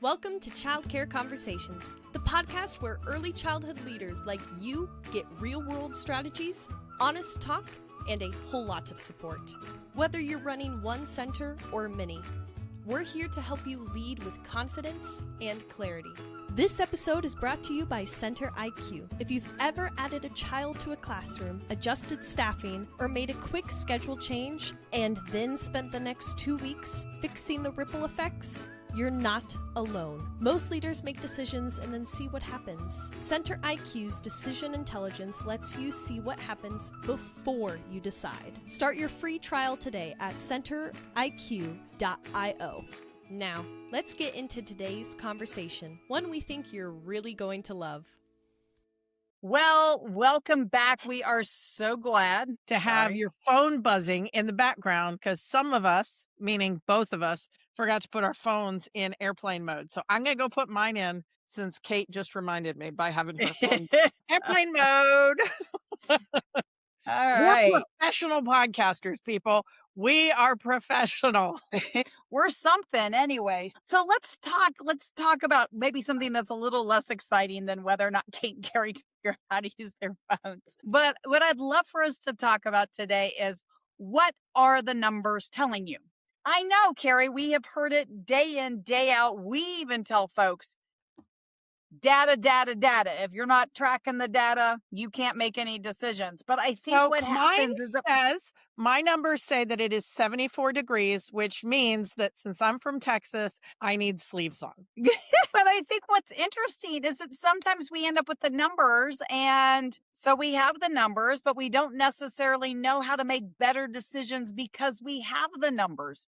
Welcome to Childcare Conversations, the podcast where early childhood leaders like you get real-world strategies, honest talk, and a whole lot of support. Whether you're running one center or many, we're here to help you lead with confidence and clarity. This episode is brought to you by Center IQ. If you've ever added a child to a classroom, adjusted staffing, or made a quick schedule change, and then spent the next 2 weeks fixing the ripple effects, you're not alone. Most leaders make decisions and then see what happens. Center IQ's decision intelligence lets you see what happens before you decide. Start your free trial today at centeriq.io. Now, let's get into today's conversation, one we think you're really going to love. Well, welcome back. We are so glad to have your phone buzzing in the background because some of us, meaning both of us, forgot to put our phones in airplane mode. So I'm going to go put mine in since Kate just reminded me by having her phone airplane mode. All right. We're professional podcasters, people. We are professional. We're something anyway. So let's talk about maybe something that's a little less exciting than whether or not Kate and Carrie can figure out how to use their phones. But what I'd love for us to talk about today is, what are the numbers telling you? I know, Carrie, we have heard it day in, day out. We even tell folks, data. If you're not tracking the data, you can't make any decisions. But I think what happens is my numbers say that it is 74 degrees, which means that since I'm from Texas, I need sleeves on. But I think what's interesting is that sometimes we end up with the numbers, and so we have the numbers, but we don't necessarily know how to make better decisions because we have the numbers.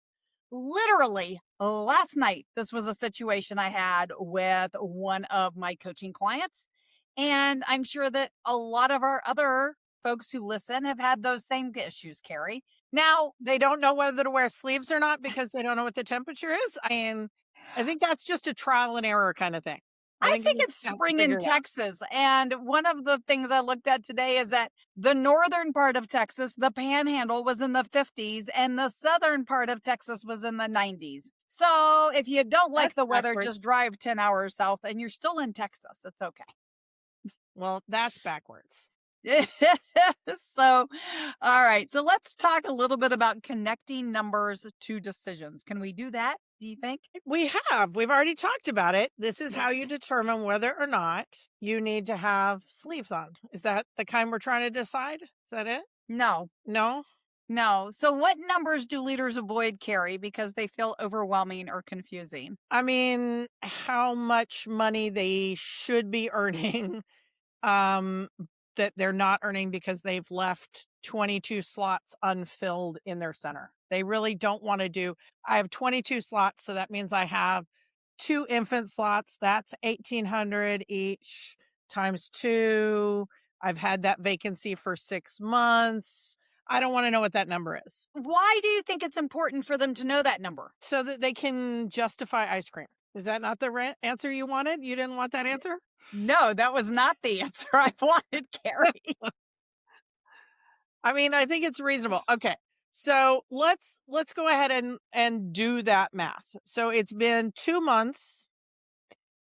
Literally last night, this was a situation I had with one of my coaching clients. And I'm sure that a lot of our other folks who listen have had those same issues, Carrie. Now, they don't know whether to wear sleeves or not because they don't know what the temperature is. I think that's just a trial and error kind of thing. I think it's spring in Texas. And one of the things I looked at today is that the northern part of Texas, the panhandle, was in the 50s, and the southern part of Texas was in the 90s. So if you don't like the weather, just drive 10 hours south and you're still in Texas. It's okay. Well, that's backwards. So, all right. So let's talk a little bit about connecting numbers to decisions. Can we do that, do you think? We have. We've already talked about it. This is how you determine whether or not you need to have sleeves on. Is that the kind we're trying to decide? Is that it? No. So what numbers do leaders avoid, Carrie, because they feel overwhelming or confusing? I mean, how much money they should be earning, that they're not earning because they've left 22 slots unfilled in their center. They really don't want to do. I have 22 slots, so that means I have 2 infant slots. That's $1,800 each times 2. I've had that vacancy for 6 months. I don't want to know what that number is. Why do you think it's important for them to know that number? So that they can justify ice cream. Is that not the answer you wanted? You didn't want that answer? No, that was not the answer I wanted, Carrie. I mean, I think it's reasonable. Okay. So let's go ahead and do that math. So it's been 2 months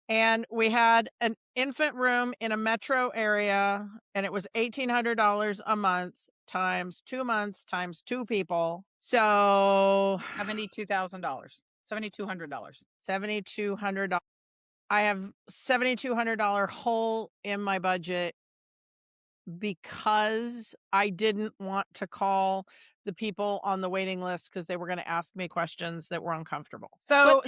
and we had an infant room in a metro area and it was $1,800 a month times 2 months times 2 people. So $72,000, $7,200. $7,200. I have $7,200 hole in my budget because I didn't want to call the people on the waiting list because they were going to ask me questions that were uncomfortable. So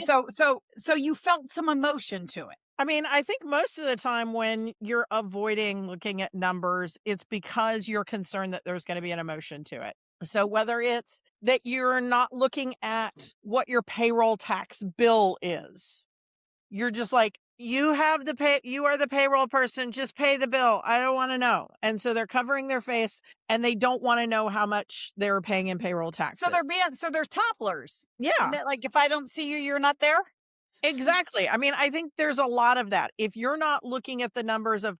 you felt some emotion to it. I mean, I think most of the time when you're avoiding looking at numbers, it's because you're concerned that there's going to be an emotion to it. So whether it's that you're not looking at what your payroll tax bill is, you're just like, you are the payroll person, just pay the bill. I don't want to know. And so they're covering their face and they don't want to know how much they're paying in payroll taxes. So they're toddlers. Yeah. Isn't it like, if I don't see you, you're not there? Exactly. I mean, I think there's a lot of that. If you're not looking at the numbers of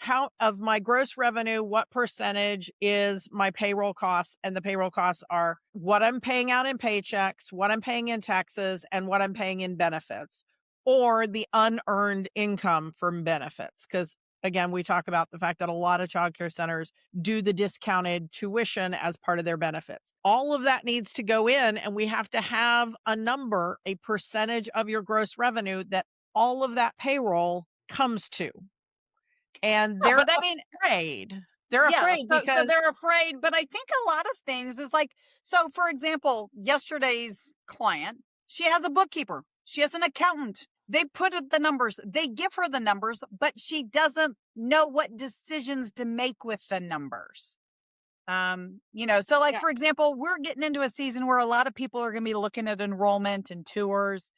how of my gross revenue, what percentage is my payroll costs, and the payroll costs are what I'm paying out in paychecks, what I'm paying in taxes, and what I'm paying in benefits. or the unearned income from benefits. Because again, we talk about the fact that a lot of childcare centers do the discounted tuition as part of their benefits. All of that needs to go in, and we have to have a number, a percentage of your gross revenue that all of that payroll comes to. And Yeah, they're but I mean, afraid. They're yeah, afraid so because they're afraid, but I think a lot of things is like, so for example, yesterday's client, she has a bookkeeper, she has an accountant. They put the numbers, they give her the numbers, but she doesn't know what decisions to make with the numbers. So like, yeah, for example, we're getting into a season where a lot of people are going to be looking at enrollment and tours,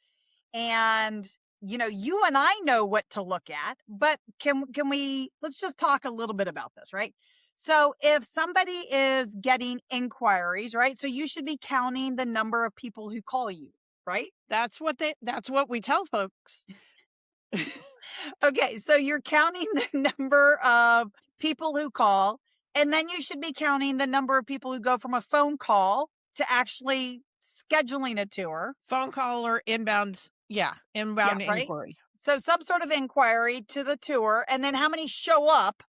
and you and I know what to look at, but can we, let's just talk a little bit about this, right? So if somebody is getting inquiries, right? So you should be counting the number of people who call you, right? that's what we tell folks. Okay, so you're counting the number of people who call, and then you should be counting the number of people who go from a phone call to actually scheduling a tour. Phone call or inbound, Yeah, right? inquiry. So some sort of inquiry to the tour, and then how many show up?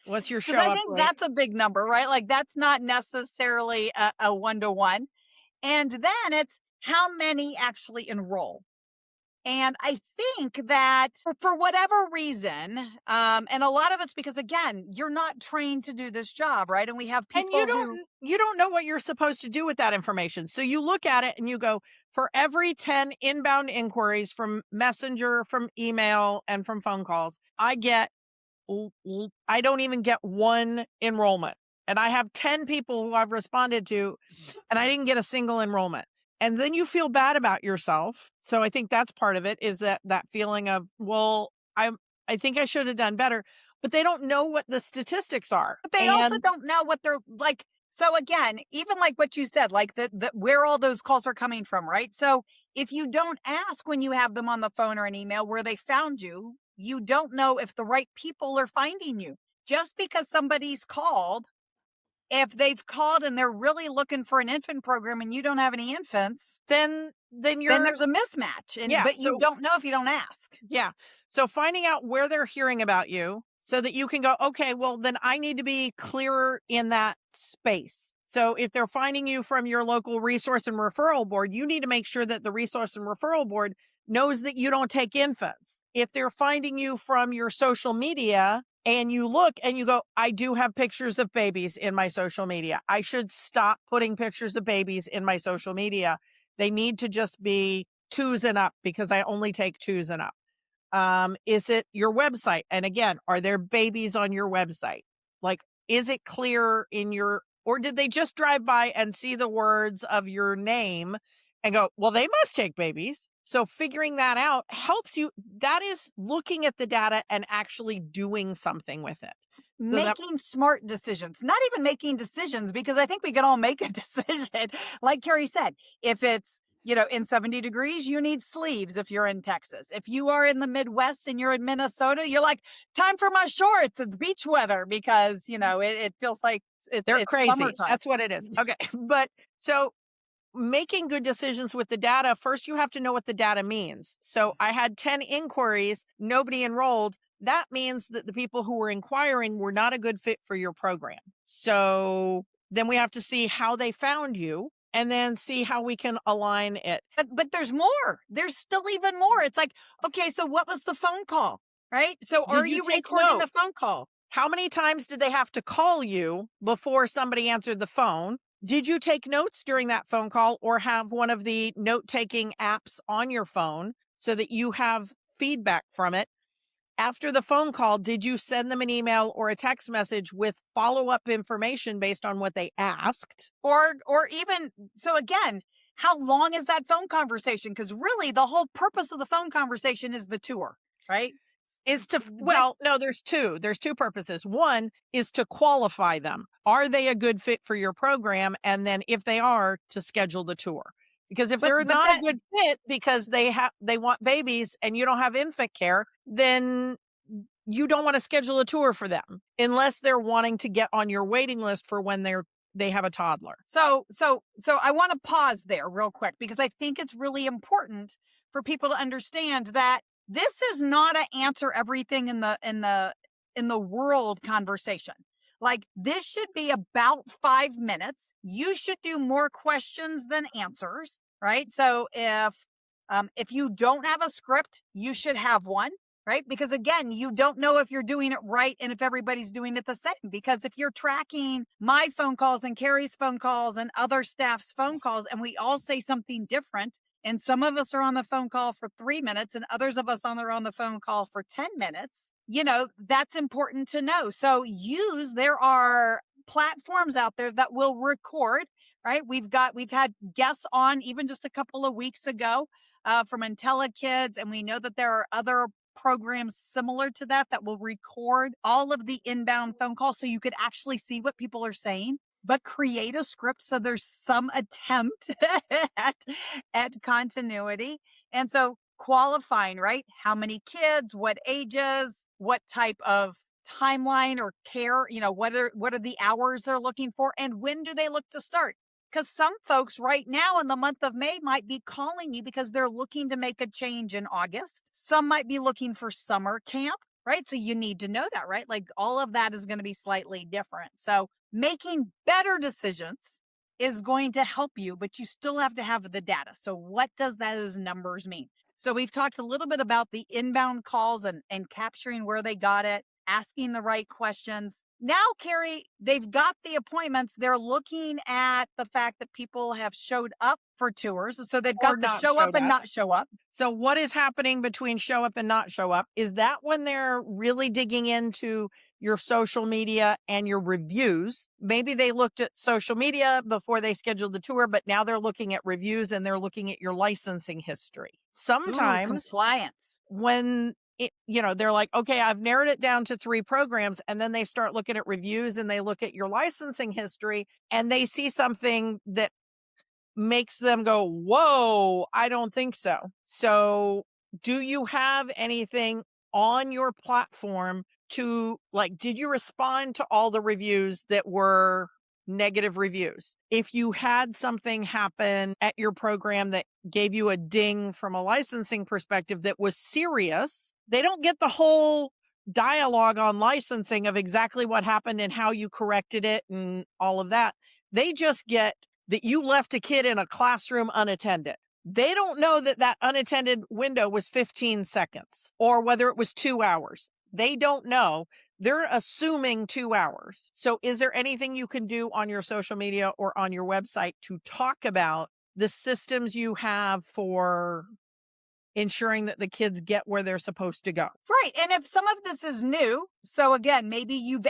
What's your show Because I up think rate? that's a big number, right? Like that's not necessarily a one-to-one. And then it's how many actually enroll. And I think that for whatever reason, and a lot of it's because, again, you're not trained to do this job, right? And we have And people who, you don't know what you're supposed to do with that information. So you look at it and you go, for every 10 inbound inquiries from Messenger, from email, and from phone calls, I don't even get one enrollment. And I have 10 people who I've responded to, and I didn't get a single enrollment. And then you feel bad about yourself. So I think that's part of it, is that feeling of, well, I think I should have done better, but they don't know what the statistics are. but they also don't know what they're like. So again, even like what you said, like the where all those calls are coming from, right? So if you don't ask when you have them on the phone or an email where they found you, you don't know if the right people are finding you. Just because somebody's called, if they've called and they're really looking for an infant program and you don't have any infants, then then there's a mismatch. Yeah, But you don't know if you don't ask. yeah. So finding out where they're hearing about you so that you can go, okay, well, then I need to be clearer in that space. So if they're finding you from your local resource and referral board, you need to make sure that the resource and referral board knows that you don't take infants. If they're finding you from your social media and you look and you go, I do have pictures of babies in my social media, I should stop putting pictures of babies in my social media. They need to just be 2s and up, because I only take 2s and up. Is it your website? And again, are there babies on your website? Like, is it clear or did they just drive by and see the words of your name and go, well, they must take babies. So figuring that out helps you. That is looking at the data and actually doing something with it. Making smart decisions, not even making decisions, because I think we can all make a decision. Like Carrie said, if it's, in 70 degrees, you need sleeves if you're in Texas. If you are in the Midwest and you're in Minnesota, you're like, time for my shorts. It's beach weather, because, it feels like They're it's crazy. summertime. That's what it is. Okay. But so making good decisions with the data, first you have to know what the data means. So I had 10 inquiries, nobody enrolled. That means that the people who were inquiring were not a good fit for your program. So then we have to see how they found you, and then see how we can align it. But there's more. There's still even more. It's like, okay, so what was the phone call, right? So are you recording the phone call? How many times did they have to call you before somebody answered the phone? Did you take notes during that phone call, or have one of the note-taking apps on your phone so that you have feedback from it? After the phone call, did you send them an email or a text message with follow-up information based on what they asked? Or even, so again, how long is that phone conversation? Because really the whole purpose of the phone conversation is the tour, right? No, there's two. There's two purposes. One is to qualify them. Are they a good fit for your program? And then if they are, to schedule the tour. Because if they're not a good fit because they want babies and you don't have infant care, then you don't want to schedule a tour for them unless they're wanting to get on your waiting list for when they have a toddler. So I want to pause there real quick, because I think it's really important for people to understand that this is not an answer everything in the world conversation. Like, this should be about 5 minutes. You should do more questions than answers, right? So if you don't have a script, you should have one, right? Because again, you don't know if you're doing it right and if everybody's doing it the same. Because if you're tracking my phone calls and Carrie's phone calls and other staff's phone calls, and we all say something different, and some of us are on the phone call for 3 minutes and others of us are on the phone call for 10 minutes, that's important to know. So there are platforms out there that will record, right? We've had guests on even just a couple of weeks ago from IntelliKids, and we know that there are other programs similar to that will record all of the inbound phone calls so you could actually see what people are saying, but create a script so there's some attempt at continuity. And so qualifying, right? How many kids, what ages, what type of timeline or care, what are the hours they're looking for, and when do they look to start? Because some folks right now in the month of May might be calling you because they're looking to make a change in August. Some might be looking for summer camp, right? So you need to know that, right? Like, all of that is going to be slightly different. So making better decisions is going to help you, but you still have to have the data. So what does those numbers mean? So we've talked a little bit about the inbound calls and capturing where they got it, asking the right questions. Now, Carrie, they've got the appointments. They're looking at the fact that people have showed up for tours. So they've got the show up and not show up. So what is happening between show up and not show up? Is that when they're really digging into your social media and your reviews? Maybe they looked at social media before they scheduled the tour, but now they're looking at reviews and they're looking at your licensing history. Sometimes compliance. When they're like, okay, I've narrowed it down to 3 programs. And then they start looking at reviews and they look at your licensing history and they see something that makes them go, whoa, I don't think so. So do you have anything on your platform did you respond to all the reviews that were negative reviews? If you had something happen at your program that gave you a ding from a licensing perspective that was serious, they don't get the whole dialogue on licensing of exactly what happened and how you corrected it and all of that. They just get that you left a kid in a classroom unattended. They don't know that unattended window was 15 seconds or whether it was 2 hours. They don't know. They're assuming 2 hours. So is there anything you can do on your social media or on your website to talk about the systems you have for ensuring that the kids get where they're supposed to go? Right. And if some of this is new, so again, maybe you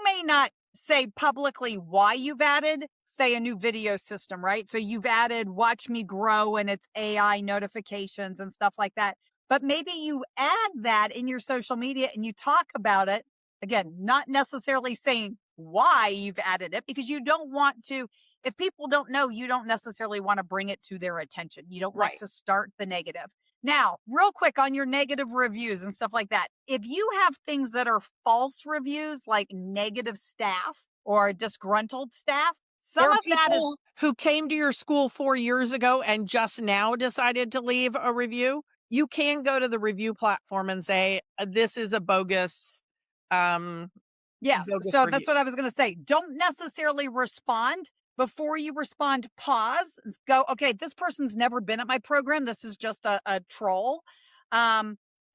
may not say publicly why you've added, say, a new video system, right? So you've added Watch Me Grow and its AI notifications and stuff like that. But maybe you add that in your social media and you talk about it. Again, not necessarily saying why you've added it, because you don't want to, if people don't know, you don't necessarily want to bring it to their attention. You don't want to start the negative. Now, real quick on your negative reviews and stuff like that. If you have things that are false reviews, like negative staff or disgruntled staff, some of that is who came to your school 4 years ago and just now decided to leave a review. You can go to the review platform and say, this is a bogus. Yes. So review. That's what I was going to say. Don't necessarily respond. Before you respond, pause and go, okay, this person's never been at my program. This is just a troll.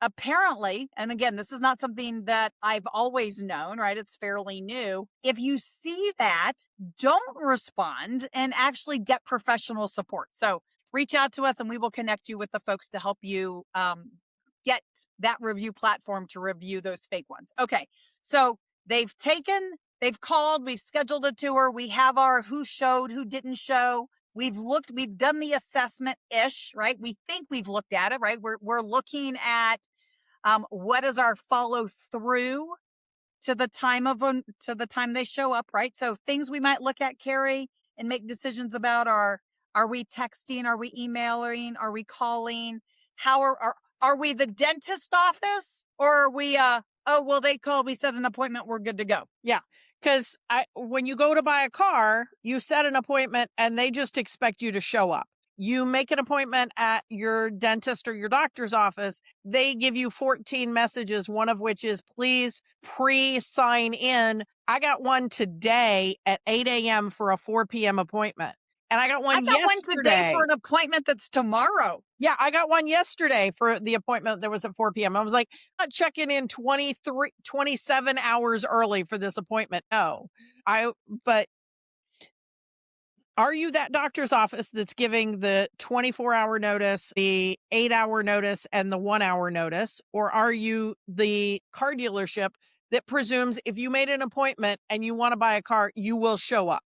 Apparently, and again, this is not something that I've always known, right? It's fairly new. If you see that, don't respond and actually get professional support. So reach out to us and we will connect you with the folks to help you get that review platform to review those fake ones. Okay, so they've called, we've scheduled a tour. We have our who showed, who didn't show. We've done the assessment-ish, right? We think we've looked at it, right? We're looking at what is our follow through to the time they show up, right? So things we might look at, Carrie, and make decisions about are we texting? Are we emailing? Are we calling? How are we the dentist office, or are we, oh, well, they called, we set an appointment, we're good to go? Yeah. Because when you go to buy a car, you set an appointment and they just expect you to show up. You make an appointment at your dentist or your doctor's office. They give you 14 messages, one of which is please pre-sign in. I got one today at 8 a.m. for a 4 p.m. appointment. And I got one I got yesterday. one today for an appointment that's tomorrow. Yeah, I got one yesterday for the appointment that was at 4 p.m. I was like, I'm not checking in 27 hours early for this appointment. No, but are you that doctor's office that's giving the 24-hour notice, the 8-hour notice, and the 1-hour notice? Or are you the car dealership that presumes if you made an appointment and you want to buy a car, you will show up?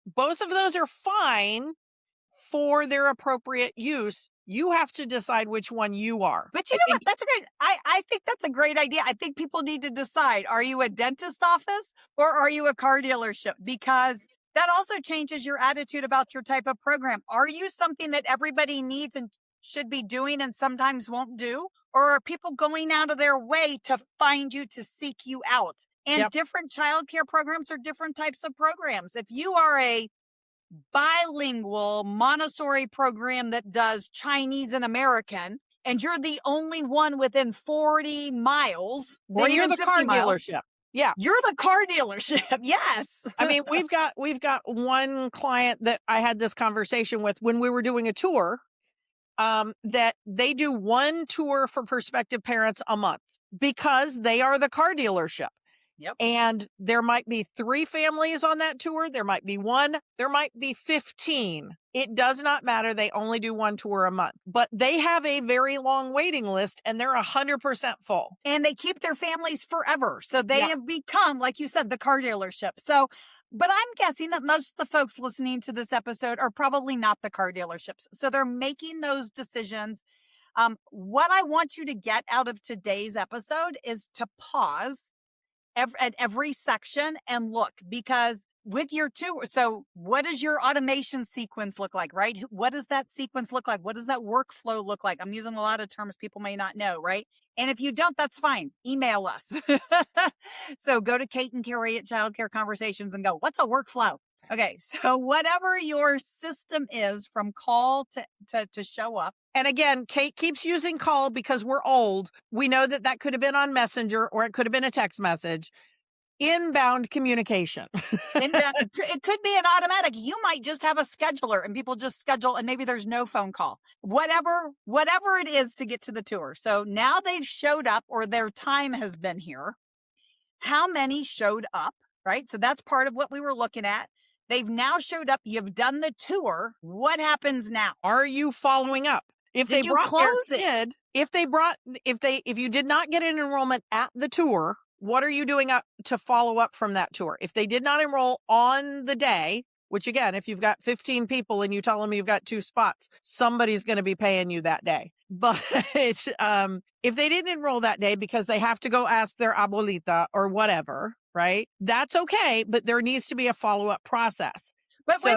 Both of those are fine for their appropriate use. You have to decide which one you are. But you know what? That's a great, I think that's a great idea. I think people need to decide, are you a dentist office or are you a car dealership? Because that also changes your attitude about your type of program. Are you something that everybody needs and should be doing and sometimes won't do? Or are people going out of their way to find you, to seek you out? And different childcare programs are different types of programs. If you are a bilingual Montessori program that does Chinese and American, and you're the only one within 40 miles, well, you're the car dealership. Yeah. You're the car dealership. Yes. I mean, we've got one client that I had this conversation with when we were doing a tour, that they do one tour for prospective parents a month because they are the car dealership. Yep. And there might be 3 families on that tour. There might be 1. There might be 15. It does not matter. They only do one tour a month, but they have a very long waiting list and they're 100% full. And they keep their families forever. So they have become, like you said, the car dealership. So, but I'm guessing that most of the folks listening to this episode are probably not the car dealerships. So they're making those decisions. What I want you to get out of today's episode is to pause at every section and look, because with your tour, so what does your automation sequence look like, right? What does that sequence look like? What does that workflow look like? I'm using a lot of terms people may not know, right? And if you don't, that's fine. Email us. So go to Kate and Carrie at Childcare Conversations and go, what's a workflow? Okay, so whatever your system is from call to show up. And again, Kate keeps using call because we're old. We know that could have been on Messenger or it could have been a text message. Inbound communication. It could be an automatic. You might just have a scheduler and people just schedule and maybe there's no phone call. Whatever it is to get to the tour. So now they've showed up or their time has been here. How many showed up, right? So that's part of what we were looking at. They've now showed up. You've done the tour. What happens now? Are you following up? If Did they you brought close their it? kid, if you did not get an enrollment at the tour, what are you doing to follow up from that tour? If they did not enroll on the day, which again, if you've got 15 people and you tell them you've got 2 spots, somebody's going to be paying you that day. But if they didn't enroll that day because they have to go ask their abuelita or whatever, right? That's okay, but there needs to be a follow-up process. But wait.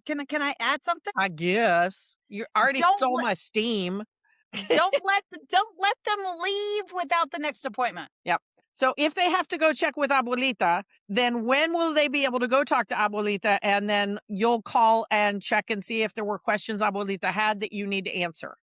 Can I add something? I guess you already stole my steam. Don't let them leave without the next appointment. Yep. So if they have to go check with abuelita, then when will they be able to go talk to abuelita? And then you'll call and check and see if there were questions abuelita had that you need to answer.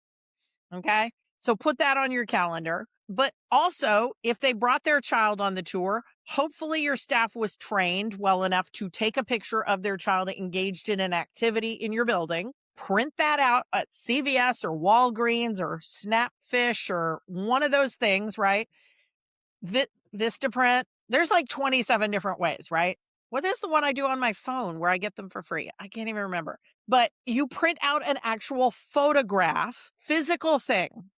Okay. So put that on your calendar. But also, if they brought their child on the tour, hopefully your staff was trained well enough to take a picture of their child engaged in an activity in your building, print that out at CVS or Walgreens or Snapfish or one of those things, right? Vistaprint. There's like 27 different ways, right? What is the one I do on my phone where I get them for free? I can't even remember. But you print out an actual photograph, physical thing,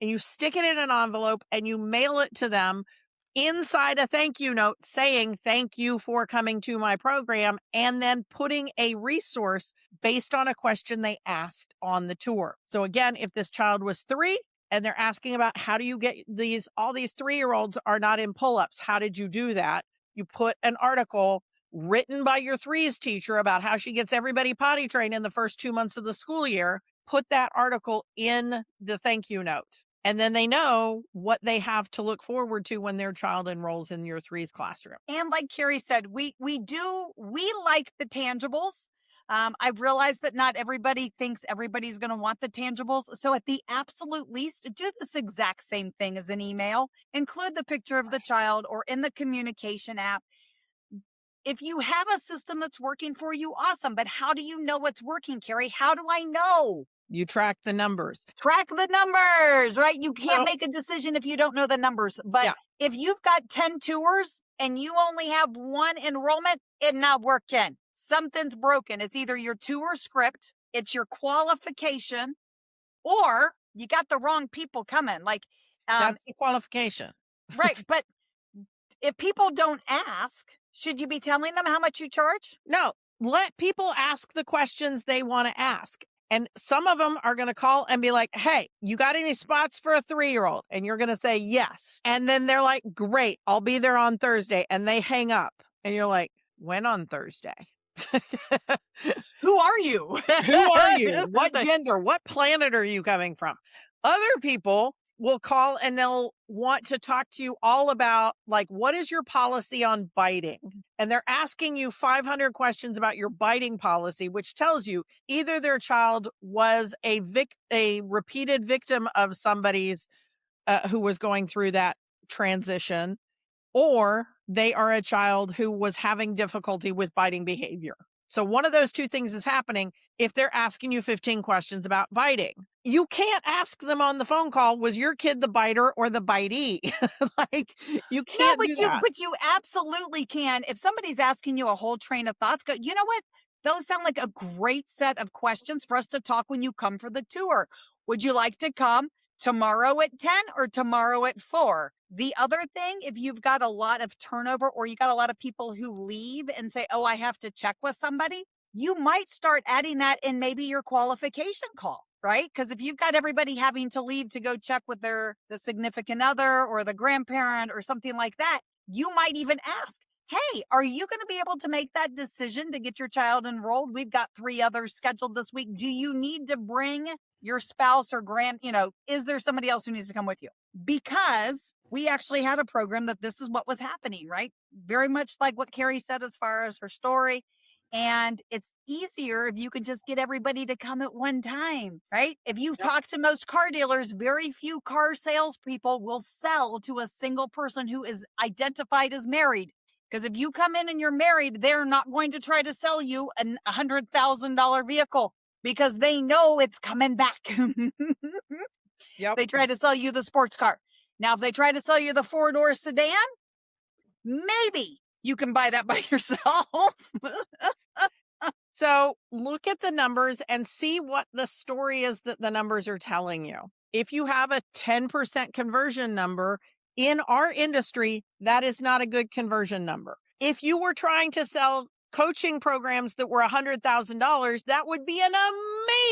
and you stick it in an envelope and you mail it to them inside a thank you note saying, thank you for coming to my program, and then putting a resource based on a question they asked on the tour. So again, if this child was 3 and they're asking about how do you get all these 3-year-olds are not in pull-ups. How did you do that? You put an article written by your 3s teacher about how she gets everybody potty trained in the first 2 months of the school year. Put that article in the thank you note. And then they know what they have to look forward to when their child enrolls in your threes classroom. And like Carrie said, we like the tangibles. I've realized that not everybody thinks everybody's going to want the tangibles. So at the absolute least, do this exact same thing as an email. Include the picture of the child or in the communication app. If you have a system that's working for you, awesome. But how do you know what's working, Carrie? How do I know? You track the numbers. Track the numbers, right? You can't make a decision if you don't know the numbers. But if you've got 10 tours and you only have one enrollment, it's not working. Something's broken. It's either your tour script, it's your qualification, or you got the wrong people coming. Like that's the qualification. Right. But if people don't ask, should you be telling them how much you charge? No, let people ask the questions they want to ask. And some of them are going to call and be like, hey, you got any spots for a 3-year-old? And you're going to say yes. And then they're like, great, I'll be there on Thursday. And they hang up. And you're like, when on Thursday? Who are you? Who are you? What gender? What planet are you coming from? Other people will call and they'll want to talk to you all about, like, what is your policy on biting? And they're asking you 500 questions about your biting policy, which tells you either their child was a repeated victim of somebody's who was going through that transition, or they are a child who was having difficulty with biting behavior. So one of those two things is happening if they're asking you 15 questions about biting. You can't ask them on the phone call, was your kid the biter or the bitee? Like, you can't do that. But you absolutely can. If somebody's asking you a whole train of thoughts, go, you know what? Those sound like a great set of questions for us to talk when you come for the tour. Would you like to come tomorrow at 10 or tomorrow at 4? The other thing, if you've got a lot of turnover or you got a lot of people who leave and say, oh, I have to check with somebody, you might start adding that in maybe your qualification call, right? Because if you've got everybody having to leave to go check with the significant other or the grandparent or something like that, you might even ask, hey, are you going to be able to make that decision to get your child enrolled? We've got 3 others scheduled this week. Do you need to bring your spouse or is there somebody else who needs to come with you? Because we actually had a program that this is what was happening, right? Very much like what Carrie said as far as her story. And it's easier if you can just get everybody to come at one time, right? If you talk to most car dealers, very few car salespeople will sell to a single person who is identified as married. Because if you come in and you're married, they're not going to try to sell you a $100,000 vehicle because they know it's coming back. They try to sell you the sports car. Now, if they try to sell you the 4-door sedan, maybe you can buy that by yourself. So look at the numbers and see what the story is that the numbers are telling you. If you have a 10% conversion number in our industry, that is not a good conversion number. If you were trying to sell coaching programs that were $100,000, that would be an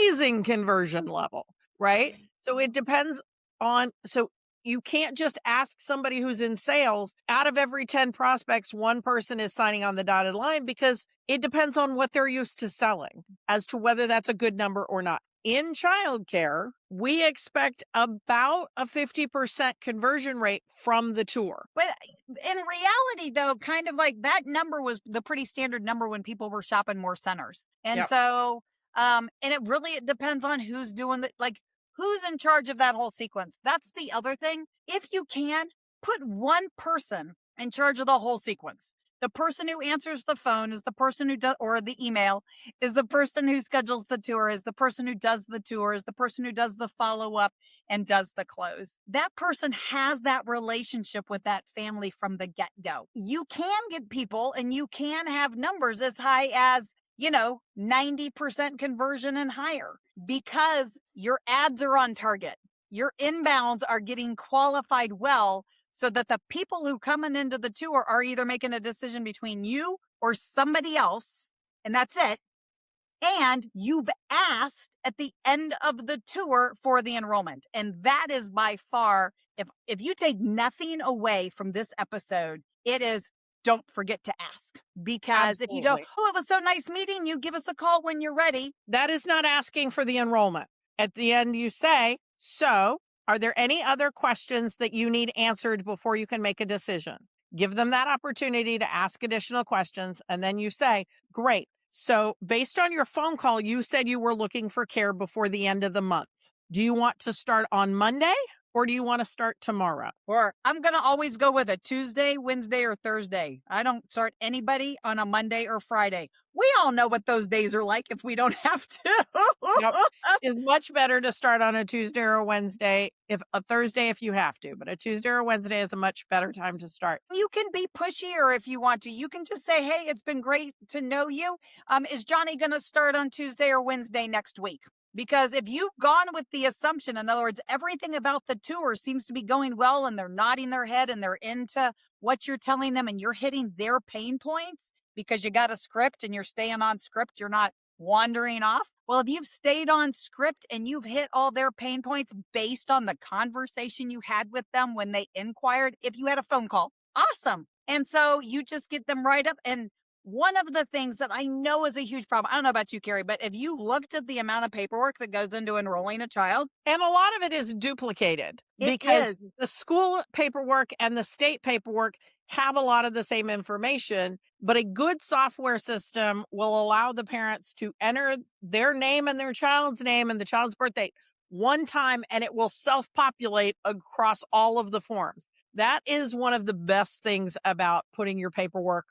amazing conversion level, right? So it depends on, so you can't just ask somebody who's in sales, out of every 10 prospects, one person is signing on the dotted line, because it depends on what they're used to selling as to whether that's a good number or not. In childcare, we expect about a 50% conversion rate from the tour. But in reality, though, kind of like that number was the pretty standard number when people were shopping more centers. And so, and it depends on who's doing who's in charge of that whole sequence. That's the other thing. If you can, put one person in charge of the whole sequence. The person who answers the phone is the person who does, or the email is the person who schedules the tour, is the person who does the tour, is the person who does the follow-up and does the close. That person has that relationship with that family from the get-go. You can get people and you can have numbers as high as, 90% conversion and higher because your ads are on target. Your inbounds are getting qualified well, so that the people who coming into the tour are either making a decision between you or somebody else, and that's it. And you've asked at the end of the tour for the enrollment. And that is by far, if you take nothing away from this episode, it is don't forget to ask. Because If you go, oh, it was so nice meeting you, give us a call when you're ready. That is not asking for the enrollment. At the end, you say, so Are there any other questions that you need answered before you can make a decision? Give them that opportunity to ask additional questions. And then you say, great. So based on your phone call, you said you were looking for care before the end of the month. Do you want to start on Monday or do you want to start tomorrow? Or I'm going to always go with a Tuesday, Wednesday, or Thursday. I don't start anybody on a Monday or Friday. We all know what those days are like if we don't have to. Yep. It's much better to start on a Tuesday or a Wednesday, if a Thursday if you have to, but a Tuesday or a Wednesday is a much better time to start. You can be pushier if you want to. You can just say, hey, it's been great to know you. Is Johnny going to start on Tuesday or Wednesday next week? Because if you've gone with the assumption, in other words, everything about the tour seems to be going well and they're nodding their head and they're into what you're telling them and you're hitting their pain points because you got a script and you're staying on script, you're not wandering off. Well, if you've stayed on script and you've hit all their pain points based on the conversation you had with them when they inquired, if you had a phone call, awesome. And so you just get them right up. And one of the things that I know is a huge problem, I don't know about you, Carrie, but if you looked at the amount of paperwork that goes into enrolling a child. And a lot of it is duplicated because the school paperwork and the state paperwork have a lot of the same information, but a good software system will allow the parents to enter their name and their child's name and the child's birth date one time, and it will self-populate across all of the forms. That is one of the best things about putting your paperwork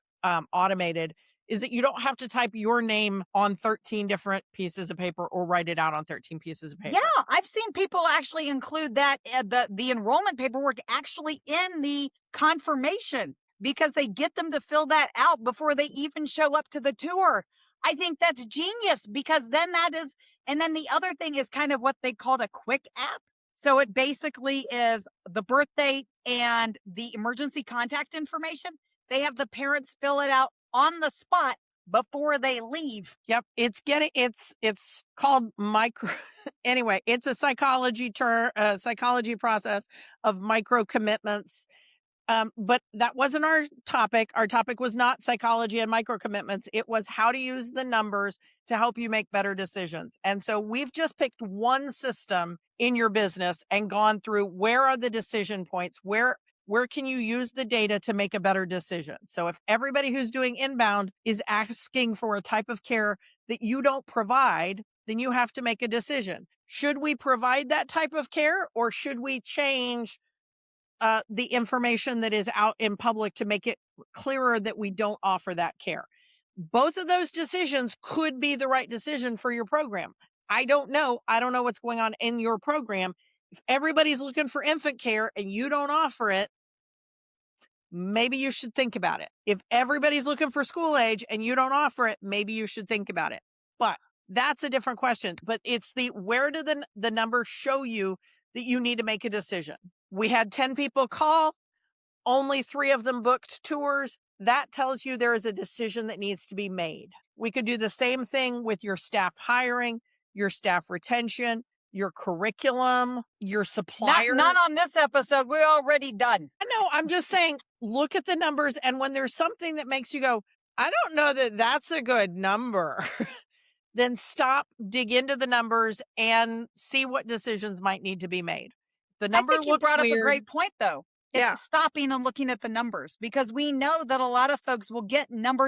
automated, is that you don't have to type your name on 13 different pieces of paper or write it out on 13 pieces of paper. Yeah, I've seen people actually include that, the enrollment paperwork actually in the confirmation because they get them to fill that out before they even show up to the tour. I think that's genius because then and then the other thing is kind of what they called a quick app. So it basically is the birth date and the emergency contact information. They have the parents fill it out on the spot before they leave. Yep. It's called micro. Anyway, it's a psychology process of micro commitments. But that wasn't our topic. Our topic was not psychology and micro commitments. It was how to use the numbers to help you make better decisions. And so we've just picked one system in your business and gone through where are the decision points, where can you use the data to make a better decision? So if everybody who's doing inbound is asking for a type of care that you don't provide, then you have to make a decision. Should we provide that type of care or should we change the information that is out in public to make it clearer that we don't offer that care? Both of those decisions could be the right decision for your program. I don't know. I don't know what's going on in your program. If everybody's looking for infant care and you don't offer it, maybe you should think about it. If everybody's looking for school age and you don't offer it, maybe you should think about it. But that's a different question. But it's where do the numbers show you that you need to make a decision? We had 10 people call, only 3 of them booked tours. That tells you there is a decision that needs to be made. We could do the same thing with your staff hiring, your staff retention, your curriculum, your suppliers. Not on this episode. We're already done. No, I'm just saying, look at the numbers. And when there's something that makes you go, I don't know that that's a good number, then stop, dig into the numbers and see what decisions might need to be made. The number I think you brought weird. up a great point, though. It's stopping and looking at the numbers because we know that a lot of folks will get number.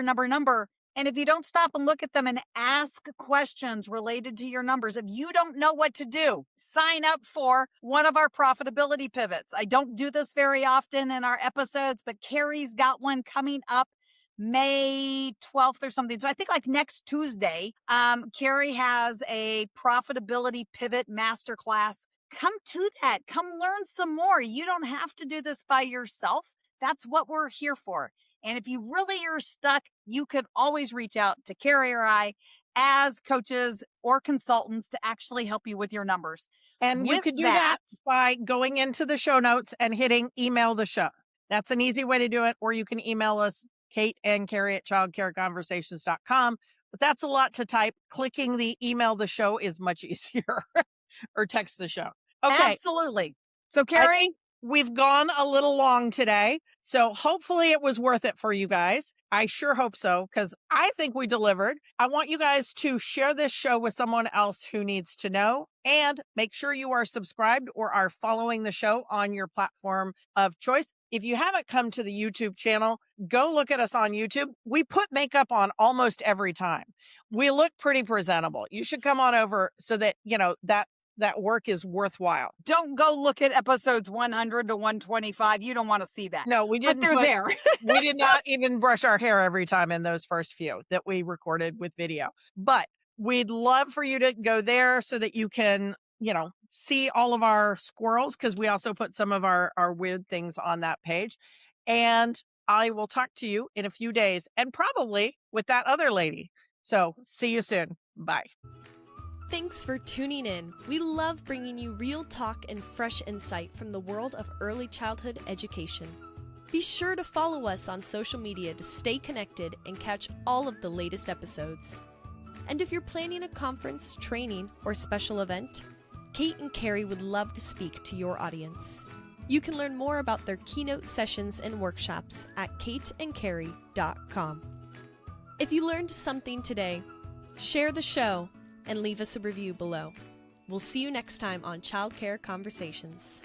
And if you don't stop and look at them and ask questions related to your numbers, if you don't know what to do, sign up for one of our profitability pivots. I don't do this very often in our episodes, but Carrie's got one coming up May 12th or something. So I think like next Tuesday, Carrie has a profitability pivot masterclass. Come to that. Come learn some more. You don't have to do this by yourself. That's what we're here for. And if you really are stuck, you could always reach out to Carrie or I as coaches or consultants to actually help you with your numbers. And you could do that by going into the show notes and hitting email the show. That's an easy way to do it. Or you can email us, Kate and Carrie at childcareconversations.com. But that's a lot to type. Clicking the email the show is much easier. Or text the show. Okay. Absolutely. So Carrie, we've gone a little long today, so hopefully it was worth it for you guys. I sure hope so, because I think we delivered. I want you guys to share this show with someone else who needs to know, and make sure you are subscribed or are following the show on your platform of choice. If you haven't come to the YouTube channel, go look at us on YouTube. We put makeup on almost every time. We look pretty presentable. You should come on over so that, that work is worthwhile. Don't go look at episodes 100 to 125. You don't want to see that. No, we didn't. But they're there. We did not even brush our hair every time in those first few that we recorded with video. But we'd love for you to go there so that you can, see all of our squirrels, because we also put some of our weird things on that page. And I will talk to you in a few days, and probably with that other lady. So see you soon. Bye. Thanks for tuning in. We love bringing you real talk and fresh insight from the world of early childhood education. Be sure to follow us on social media to stay connected and catch all of the latest episodes. And if you're planning a conference, training, or special event, Kate and Carrie would love to speak to your audience. You can learn more about their keynote sessions and workshops at kateandcarrie.com. If you learned something today, share the show and leave us a review below. We'll see you next time on Childcare Conversations.